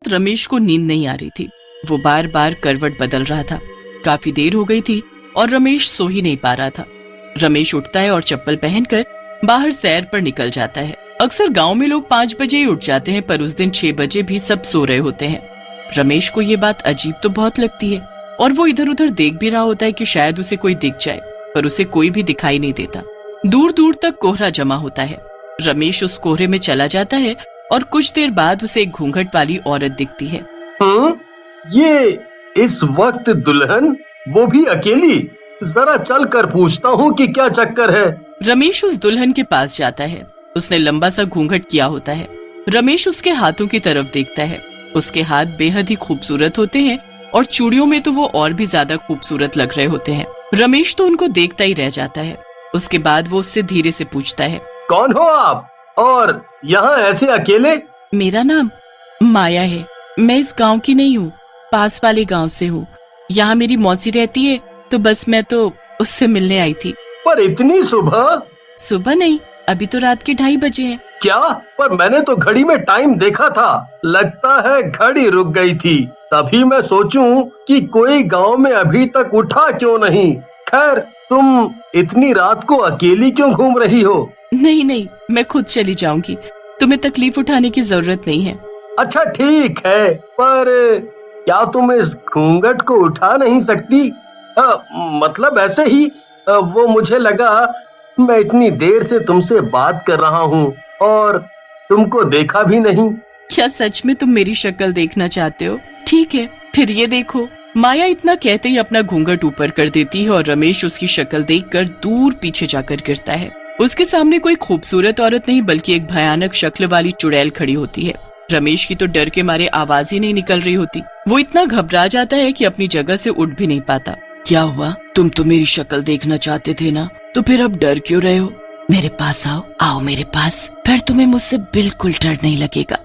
रात रमेश को नींद नहीं आ रही थी। वो बार बार करवट बदल रहा था। काफी देर हो गई थी और रमेश सो ही नहीं पा रहा था। रमेश उठता है और चप्पल पहनकर बाहर सैर पर निकल जाता है। अक्सर गांव में लोग 5 बजे ही उठ जाते हैं, पर उस दिन 6 बजे भी सब सो रहे होते हैं। रमेश को ये बात अजीब तो बहुत लगती है और वो इधर उधर देख भी रहा होता है कि शायद उसे कोई दिख जाए, पर उसे कोई भी दिखाई नहीं देता। दूर दूर तक कोहरा जमा होता है। रमेश उस कोहरे में चला जाता है और कुछ देर बाद उसे एक घूंघट वाली औरत दिखती है। ये इस वक्त दुल्हन, वो भी अकेली? जरा चल कर पूछता हूँ कि क्या चक्कर है। रमेश उस दुल्हन के पास जाता है। उसने लंबा सा घूंघट किया होता है। रमेश उसके हाथों की तरफ देखता है। उसके हाथ बेहद ही खूबसूरत होते हैं और चूड़ियों में तो वो और भी ज्यादा खूबसूरत लग रहे होते हैं। रमेश तो उनको देखता ही रह जाता है। उसके बाद वो उससे धीरे से पूछता है, कौन हो आप और यहाँ ऐसे अकेले? मेरा नाम माया है। मैं इस गांव की नहीं हूँ, पास वाले गांव से हूँ। यहाँ मेरी मौसी रहती है, तो बस मैं तो उससे मिलने आई थी। पर इतनी सुबह? सुबह नहीं, अभी तो रात के 2:30 बजे हैं। क्या? पर मैंने तो घड़ी में टाइम देखा था। लगता है घड़ी रुक गई थी। तभी मैं सोचूं कि कोई गांव में अभी तक उठा क्यों नहीं। खैर, तुम इतनी रात को अकेली क्यों घूम रही हो? नहीं नहीं, मैं खुद चली जाऊंगी। तुम्हें तकलीफ उठाने की जरूरत नहीं है। अच्छा ठीक है, पर क्या तुम इस घूंघट को उठा नहीं सकती? मतलब ऐसे ही, वो मुझे लगा मैं इतनी देर से तुमसे बात कर रहा हूँ और तुमको देखा भी नहीं। क्या सच में तुम मेरी शक्ल देखना चाहते हो? ठीक है, फिर ये देखो। माया इतना कहते ही अपना घूंघट ऊपर कर देती है और रमेश उसकी शक्ल देखकर दूर पीछे जाकर गिरता है। उसके सामने कोई खूबसूरत औरत नहीं बल्कि एक भयानक शक्ल वाली चुड़ैल खड़ी होती है। रमेश की तो डर के मारे आवाज ही नहीं निकल रही होती। वो इतना घबरा जाता है कि अपनी जगह से उठ भी नहीं पाता। क्या हुआ? तुम तो मेरी शक्ल देखना चाहते थे ना, तो फिर अब डर क्यों रहे हो? मेरे पास आओ, आओ मेरे पास, फिर तुम्हें मुझसे बिल्कुल डर नहीं लगेगा।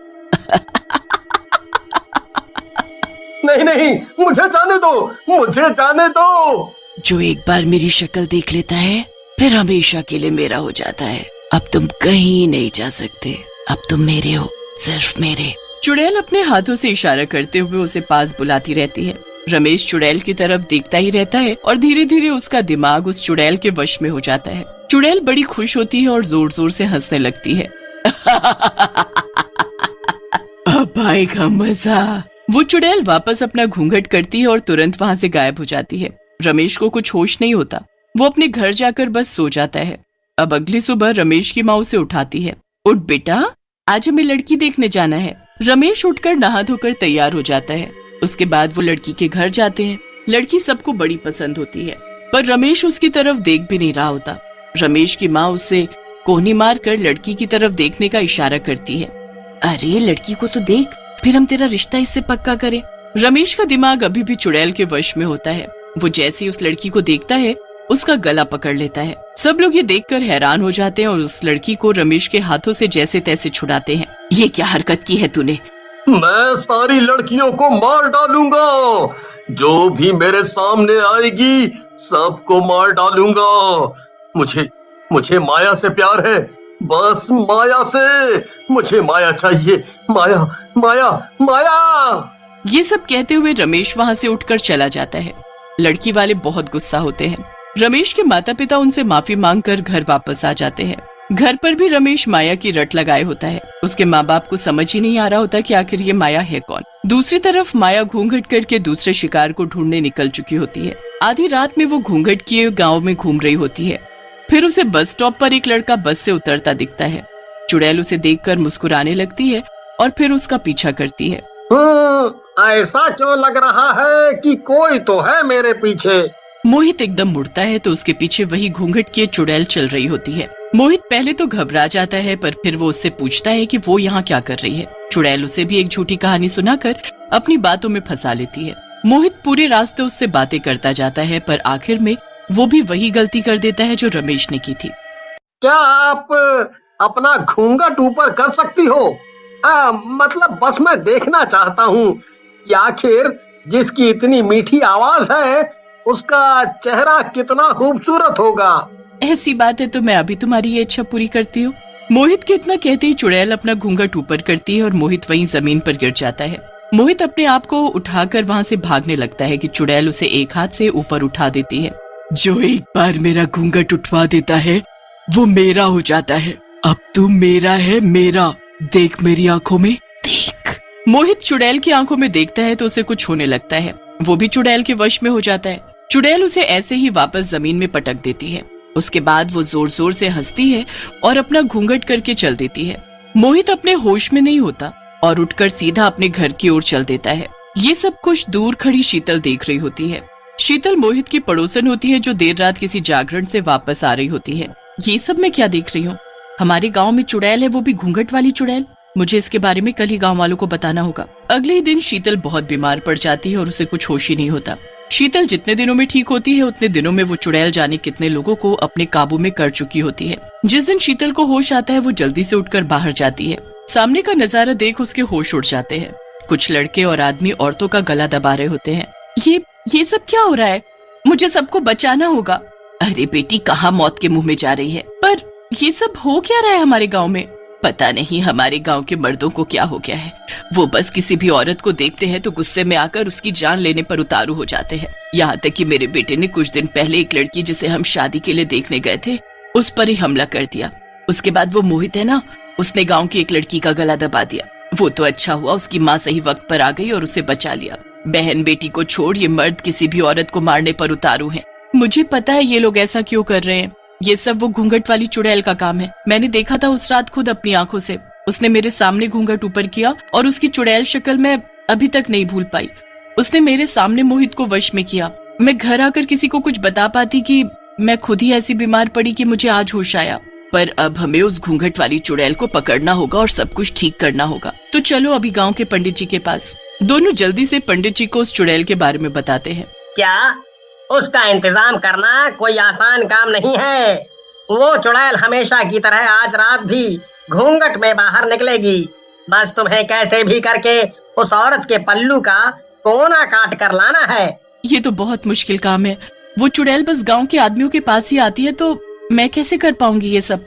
नहीं नहीं, मुझे जाने दो, मुझे जाने दो। जो एक बार मेरी शक्ल देख लेता है फिर हमेशा के लिए मेरा हो जाता है। अब तुम कहीं नहीं जा सकते, अब तुम मेरे हो, सिर्फ मेरे। चुड़ैल अपने हाथों से इशारा करते हुए उसे पास बुलाती रहती है। रमेश चुड़ैल की तरफ देखता ही रहता है और धीरे धीरे उसका दिमाग उस चुड़ैल के वश में हो जाता है। चुड़ैल बड़ी खुश होती है और जोर जोर से हंसने लगती है। अब आएगा मजा। वो चुड़ैल वापस अपना घूंघट करती है और तुरंत वहाँ से गायब हो जाती है। रमेश को कुछ होश नहीं होता। वो अपने घर जाकर बस सो जाता है। अब अगली सुबह रमेश की माँ उसे उठाती है। उठ बेटा, आज हमें लड़की देखने जाना है। रमेश उठकर नहा धोकर तैयार हो जाता है। उसके बाद वो लड़की के घर जाते हैं। लड़की सबको बड़ी पसंद होती है, पर रमेश उसकी तरफ देख भी नहीं रहा होता। रमेश की माँ उसे कोहनी मार कर लड़की की तरफ देखने का इशारा करती है। अरे लड़की को तो देख, फिर हम तेरा रिश्ता इससे पक्का करें। रमेश का दिमाग अभी भी चुड़ैल के वश में होता है। वो जैसे ही उस लड़की को देखता है उसका गला पकड़ लेता है। सब लोग ये देखकर हैरान हो जाते हैं और उस लड़की को रमेश के हाथों से जैसे तैसे छुड़ाते हैं। ये क्या हरकत की है तूने? मैं सारी लड़कियों को मार डालूंगा, जो भी मेरे सामने आएगी सबको मार डालूंगा। मुझे माया से प्यार है, बस माया से। मुझे माया चाहिए, माया माया माया। ये सब कहते हुए रमेश वहाँ से उठकर चला जाता है। लड़की वाले बहुत गुस्सा होते हैं। रमेश के माता पिता उनसे माफी मांगकर घर वापस आ जाते हैं। घर पर भी रमेश माया की रट लगाए होता है। उसके माँ बाप को समझ ही नहीं आ रहा होता कि आखिर ये माया है कौन। दूसरी तरफ माया घूंघट करके दूसरे शिकार को ढूंढने निकल चुकी होती है। आधी रात में वो घूंघट किए गाँव में घूम रही होती है। फिर उसे बस स्टॉप पर एक लड़का बस से उतरता दिखता है। चुड़ैल उसे देखकर मुस्कुराने लगती है और फिर उसका पीछा करती है। ऐसा क्यों लग रहा है कि कोई तो है मेरे पीछे? मोहित एकदम मुड़ता है तो उसके पीछे वही घूंघट किए चुड़ैल चल रही होती है। मोहित पहले तो घबरा जाता है, पर फिर वो उससे पूछता है कि वो यहाँ क्या कर रही है। चुड़ैल उसे भी एक झूठी कहानी सुनाकर अपनी बातों में फंसा लेती है। मोहित पूरे रास्ते उससे बातें करता जाता है, पर आखिर में वो भी वही गलती कर देता है जो रमेश ने की थी। क्या आप अपना घूंघट ऊपर कर सकती हो? मतलब बस मैं देखना चाहता हूँ कि आखिर जिसकी इतनी मीठी आवाज है उसका चेहरा कितना खूबसूरत होगा। ऐसी बात है तो मैं अभी तुम्हारी ये इच्छा पूरी करती हूँ। मोहित के इतना कहते ही चुड़ैल अपना घूंघट ऊपर करती है और मोहित वहीं जमीन पर गिर जाता है। मोहित अपने आप को उठाकर वहां से भागने लगता है कि चुड़ैल उसे एक हाथ से ऊपर उठा देती है। जो एक बार मेरा घूंघट उठवा देता है वो मेरा हो जाता है। अब तू मेरा है, मेरा। देख मेरी आंखों में, देख। मोहित चुड़ैल की आंखों में देखता है तो उसे कुछ होने लगता है। वो भी चुड़ैल के वश में हो जाता है। चुड़ैल उसे ऐसे ही वापस जमीन में पटक देती है। उसके बाद वो जोर जोर से हंसती है और अपना घूंघट करके चल देती है। मोहित अपने होश में नहीं होता और उठकर सीधा अपने घर की ओर चल देता है। ये सब कुछ दूर खड़ी शीतल देख रही होती है। शीतल मोहित की पड़ोसन होती है जो देर रात किसी जागरण से वापस आ रही होती है। ये सब मैं क्या देख रही हूँ? हमारे गांव में चुड़ैल है, वो भी घूंघट वाली चुड़ैल। मुझे इसके बारे में कल ही गांव वालों को बताना होगा। अगले ही दिन शीतल बहुत बीमार पड़ जाती है और उसे कुछ होश ही नहीं होता। शीतल जितने दिनों में ठीक होती है उतने दिनों में वो चुड़ैल जाने कितने लोगों को अपने काबू में कर चुकी होती है। जिस दिन शीतल को होश आता है वो जल्दी से उठकर बाहर जाती है। सामने का नजारा देख उसके होश उड़ जाते हैं। कुछ लड़के और आदमी औरतों का गला दबा रहे होते हैं। ये सब क्या हो रहा है? मुझे सबको बचाना होगा। अरे बेटी, कहाँ मौत के मुंह में जा रही है? पर ये सब हो क्या रहा है हमारे गांव में? पता नहीं हमारे गांव के मर्दों को क्या हो गया है। वो बस किसी भी औरत को देखते हैं तो गुस्से में आकर उसकी जान लेने पर उतारू हो जाते हैं। यहाँ तक कि मेरे बेटे ने कुछ दिन पहले एक लड़की जिसे हम शादी के लिए देखने गए थे उस पर ही हमला कर दिया। उसके बाद वो मोहित है ना, उसने गाँव की एक लड़की का गला दबा दिया। वो तो अच्छा हुआ उसकी माँ सही वक्त पर आ गई और उसे बचा लिया। बहन बेटी को छोड़ ये मर्द किसी भी औरत को मारने पर उतारू हैं। मुझे पता है ये लोग ऐसा क्यों कर रहे हैं। ये सब वो घूंघट वाली चुड़ैल का काम है। मैंने देखा था उस रात खुद अपनी आंखों से। उसने मेरे सामने घूंघट ऊपर किया और उसकी चुड़ैल शक्ल मैं अभी तक नहीं भूल पाई। उसने मेरे सामने मोहित को वश में किया। मैं घर आकर किसी को कुछ बता पाती कि मैं खुद ही ऐसी बीमार पड़ी कि मुझे आज होश आया। पर अब हमें उस घूंघट वाली चुड़ैल को पकड़ना होगा और सब कुछ ठीक करना होगा। तो चलो अभी गाँव के पंडित जी के पास। दोनों जल्दी से पंडित जी को उस चुड़ैल के बारे में बताते हैं। क्या उसका इंतजाम करना कोई आसान काम नहीं है। वो चुड़ैल हमेशा की तरह आज रात भी घूंघट में बाहर निकलेगी। बस तुम्हें कैसे भी करके उस औरत के पल्लू का कोना काट कर लाना है। ये तो बहुत मुश्किल काम है। वो चुड़ैल बस गांव के आदमियों के पास ही आती है तो मैं कैसे कर पाऊंगी ये सब?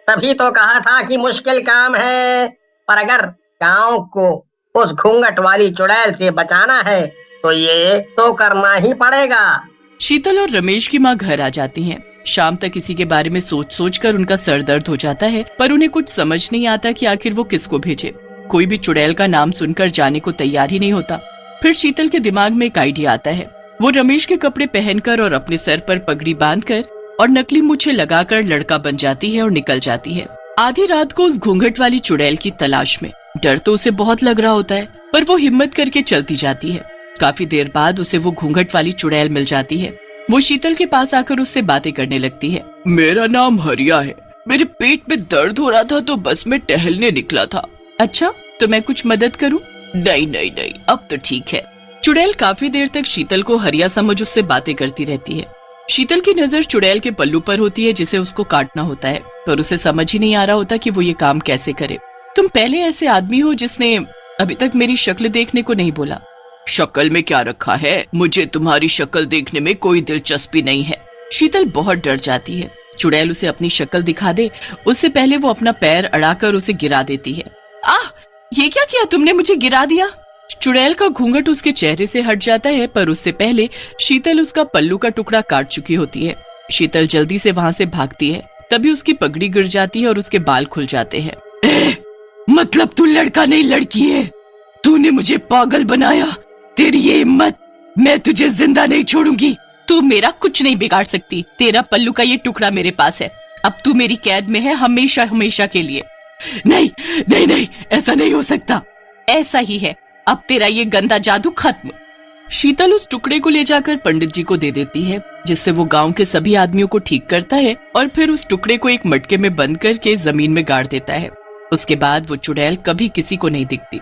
तभी तो कहा था कि मुश्किल काम है। पर अगर गांव को उस घूंघट वाली चुड़ैल से बचाना है तो ये तो करना ही पड़ेगा। शीतल और रमेश की माँ घर आ जाती हैं। शाम तक इसी के बारे में सोच सोच कर उनका सर दर्द हो जाता है, पर उन्हें कुछ समझ नहीं आता कि आखिर वो किसको भेजे। कोई भी चुड़ैल का नाम सुनकर जाने को तैयार ही नहीं होता। फिर शीतल के दिमाग में एक आइडिया आता है। वो रमेश के कपड़े पहनकर और अपने सर पर पगड़ी बांधकर और नकली मूछें लगाकर लड़का बन जाती है और निकल जाती है। आधी रात को उस घूंघट वाली चुड़ैल की तलाश में। डर तो उसे बहुत लग रहा होता है, पर वो हिम्मत करके चलती जाती है। काफी देर बाद उसे वो घूंघट वाली चुड़ैल मिल जाती है। वो शीतल के पास आकर उससे बातें करने लगती है। मेरा नाम हरिया है। मेरे पेट में दर्द हो रहा था तो बस मैं टहलने निकला था। अच्छा, तो मैं कुछ मदद करूं? नहीं नहीं नहीं, अब तो ठीक है। चुड़ैल काफी देर तक शीतल को हरिया समझ उससे बातें करती रहती है। शीतल की नजर चुड़ैल के पल्लू पर होती है जिसे उसको काटना होता है, पर उसे समझ ही नहीं आ रहा होता कि वो ये काम कैसे करे। तुम पहले ऐसे आदमी हो जिसने अभी तक मेरी शक्ल देखने को नहीं बोला। शक्ल में क्या रखा है? मुझे तुम्हारी शक्ल देखने में कोई दिलचस्पी नहीं है। शीतल बहुत डर जाती है। चुड़ैल उसे अपनी शक्ल दिखा दे उससे पहले वो अपना पैर अड़ाकर उसे गिरा देती है। आह, ये क्या किया तुमने? मुझे गिरा दिया। चुड़ैल का घूंघट उसके चेहरे से हट जाता है, पर उससे पहले शीतल उसका पल्लू का टुकड़ा काट चुकी होती है। शीतल जल्दी से वहां से भागती है। तभी उसकी पगड़ी गिर जाती है और उसके बाल खुल जाते हैं। मतलब तू लड़का नहीं लड़की है? तूने मुझे पागल बनाया। तेरी ये हिम्मत, मैं तुझे जिंदा नहीं छोड़ूंगी। तू मेरा कुछ नहीं बिगाड़ सकती। तेरा पल्लू का ये टुकड़ा मेरे पास है। अब तू मेरी कैद में है हमेशा हमेशा के लिए। नहीं नहीं नहीं, ऐसा नहीं हो सकता। ऐसा ही है। अब तेरा ये गंदा जादू खत्म। शीतल उस टुकड़े को ले जाकर पंडित जी को दे देती है, जिससे वो गांव के सभी आदमियों को ठीक करता है और फिर उस टुकड़े को एक मटके में बंद करके जमीन में गाड़ देता है। उसके बाद वो चुड़ैल कभी किसी को नहीं दिखती।